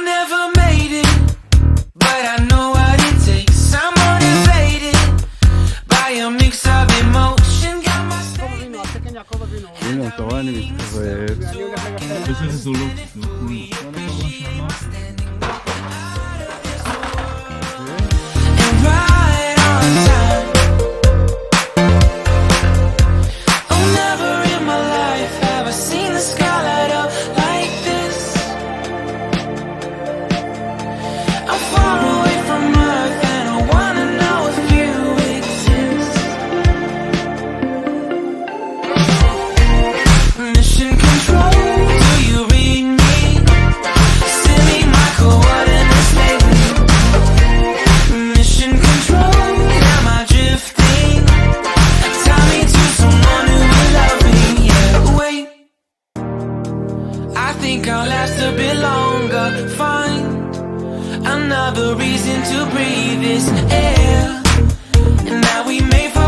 never made it, but I know what it takes. I'm motivated by a mix of emotion. Got my הנה, אתה רואה, אני מתכווץ. יש רזולוציות. and right on time. Oh, never in my life have I seen the sky light up like this. I'm far away from Earth and I wanna know if you exist. Mission control, do you read me? Send me my coordinates lately. Mission control, am I drifting? Tie me to someone who will love me. Yeah, wait, I think I'll last a bit longer. Find another reason to breathe this air, and now we may fall